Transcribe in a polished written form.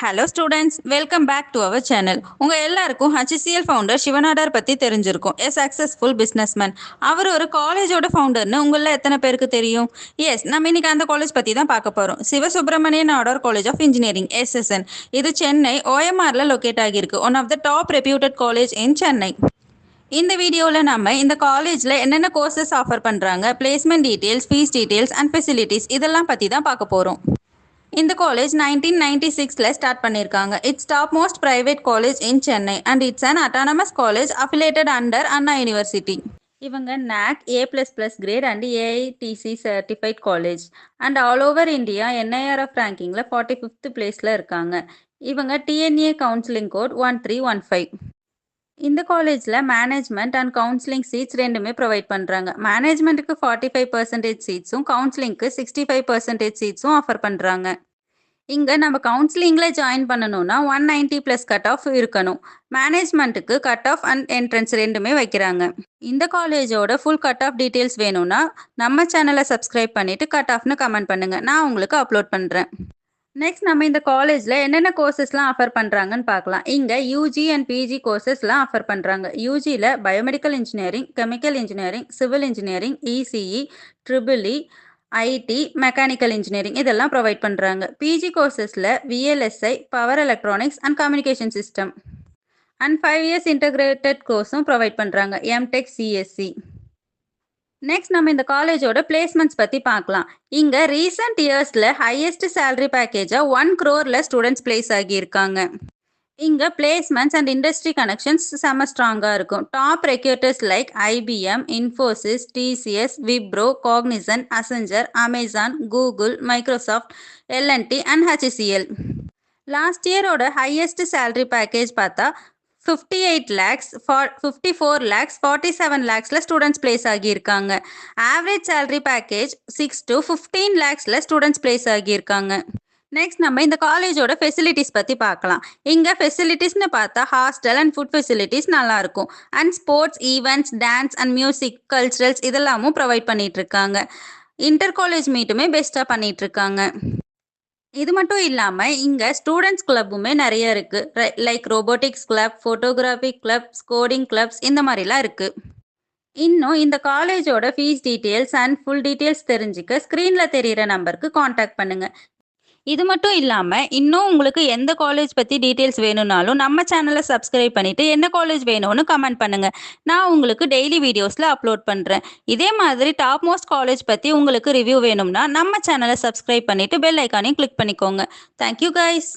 Hello students, welcome back to our channel. உங்கள் எல்லாருக்கும் HCL founder Shiv Nadar பற்றி தெரிஞ்சிருக்கும். Successful businessman. அவர் ஒரு காலேஜோட ஃபவுண்டர்னு உங்களில் எத்தனை பேருக்கு தெரியும்? எஸ், நம்ம இன்னைக்கு அந்த காலேஜ் பற்றி தான் பார்க்க போகிறோம். Sivasubramaniya Nadar college of engineering, SSN. இது சென்னை OMRல லொக்கேட் ஆகியிருக்கு. One of the top reputed college in Chennai. இந்த வீடியோவில் நம்ம இந்த காலேஜில் என்னென்ன கோர்சஸ் ஆஃபர் பண்ணுறாங்க, placement details, fees details and facilities இதெல்லாம் பற்றி தான் பார்க்க போகிறோம். இந்த காலேஜ் 1996ல ஸ்டார்ட் பண்ணியிருக்காங்க. It's top most private college in Chennai and it's an autonomous college affiliated under Anna university. இவங்க NAC A++ grade and AITC certified college and all over India NIRF ரேங்கிங்கில் 45th பிளேஸில் இருக்காங்க. இவங்க TNA கவுன்சிலிங் கோட் 1315. இந்த காலேஜில் management and counselling seeds ரெண்டுமே provide பண்ணுறாங்க. மேனேஜ்மெண்ட்டுக்கு 45% சீட்ஸும் கவுன்சிலிங்க்கு 65% சீட்ஸும் offer பண்ணுறாங்க. இங்கே நம்ம கவுன்சிலிங்கில் ஜாயின் பண்ணணும்னா 190+ கட் ஆஃப் இருக்கணும். மேனேஜ்மெண்ட்டுக்கு கட் ஆஃப் அண்ட் என்ட்ரன்ஸ் ரெண்டுமே வைக்கிறாங்க. இந்த காலேஜோட ஃபுல் கட் ஆஃப் டீட்டெயில்ஸ் வேணும்னா நம்ம சேனலை சப்ஸ்கிரைப் பண்ணிவிட்டு கட் ஆஃப்னு கமெண்ட் பண்ணுங்கள். நான் உங்களுக்கு அப்லோட் பண்ணுறேன். நெக்ஸ்ட் நம்ம இந்த காலேஜில் என்னென்ன கோர்சஸ்லாம் ஆஃபர் பண்ணுறாங்கன்னு பார்க்கலாம். இங்கே UG அண்ட் PG கோர்சஸ்லாம் ஆஃபர் பண்ணுறாங்க. UGயில் biomedical engineering, chemical engineering, civil engineering, ECE, EEE, IT, mechanical engineering இதெல்லாம் ப்ரொவைட் பண்ணுறாங்க. PG கோர்சஸில் VLSI, power electronics and communication system and 5 years integrated கோர்ஸும் ப்ரொவைட் பண்ணுறாங்க. MTech CSC. நெக்ஸ்ட் நம்ம இந்த காலேஜோட பிளேஸ்மெண்ட்ஸ் பற்றி பார்க்கலாம். இங்கே ரீசெண்ட் இயர்ஸில் ஹையஸ்ட் சேலரி பேக்கேஜாக 1 crore ஸ்டூடெண்ட்ஸ் பிளேஸ் ஆகியிருக்காங்க. இங்கே பிளேஸ்மெண்ட்ஸ் அண்ட் இண்டஸ்ட்ரி கனெக்ஷன்ஸ் செம்ம ஸ்ட்ராங்காக இருக்கும். Top recruiters like IBM, Infosys, TCS, Wipro, Cognizant, Accenture, Amazon, Google, Microsoft, L&T and HCL. Last இயரோட ஹையஸ்ட் சேலரி பேக்கேஜ் பார்த்தா 58 lakhs, 54 lakhs, 47 lakhsல ஸ்டூடெண்ட்ஸ் பிளேஸ் ஆகியிருக்காங்க. ஆவரேஜ் சேலரி பேக்கேஜ் 6 to 15 lakhsல ஸ்டூடெண்ட்ஸ் பிளேஸ் ஆகியிருக்காங்க. Next நம்ம இந்த காலேஜோட ஃபெசிலிட்டிஸ் பற்றி பார்க்கலாம். இங்கே ஃபெசிலிட்டிஸ்னு பார்த்தா ஹாஸ்டல் அண்ட் ஃபுட் ஃபெசிலிட்டிஸ் நல்லாயிருக்கும். And sports, events, dance and music, culturals இதெல்லாமும் ப்ரொவைட் பண்ணிகிட்ருக்காங்க. இன்டர் காலேஜ் மீட்டுமே பெஸ்ட்டாக பண்ணிகிட்ருக்காங்க. இது மட்டும் இல்லாமல் இங்கே ஸ்டூடெண்ட்ஸ் கிளப்புமே நிறைய இருக்குது. Like robotics club, photography clubs, coding clubs இந்த மாதிரிலாம் இருக்குது. இன்னும் இந்த காலேஜோட fees details and full details தெரிஞ்சுக்க ஸ்க்ரீனில் தெரிகிற நம்பருக்கு காண்டாக்ட் பண்ணுங்கள். இது மட்டும் இல்லாமல் இன்னும் உங்களுக்கு எந்த காலேஜ் பற்றி டீட்டெயில்ஸ் வேணும்னாலும் நம்ம சேனலை சப்ஸ்கிரைப் பண்ணிவிட்டு என்ன காலேஜ் வேணும்னு கமெண்ட் பண்ணுங்கள். நான் உங்களுக்கு டெய்லி வீடியோஸில் அப்லோட் பண்ணுறேன். இதே மாதிரி டாப் மோஸ்ட் காலேஜ் பற்றி உங்களுக்கு ரிவ்யூ வேணும்னா நம்ம சேனலை சப்ஸ்கிரைப் பண்ணிவிட்டு பெல் ஐக்கானையும் கிளிக் பண்ணிக்கோங்க. Thank you guys.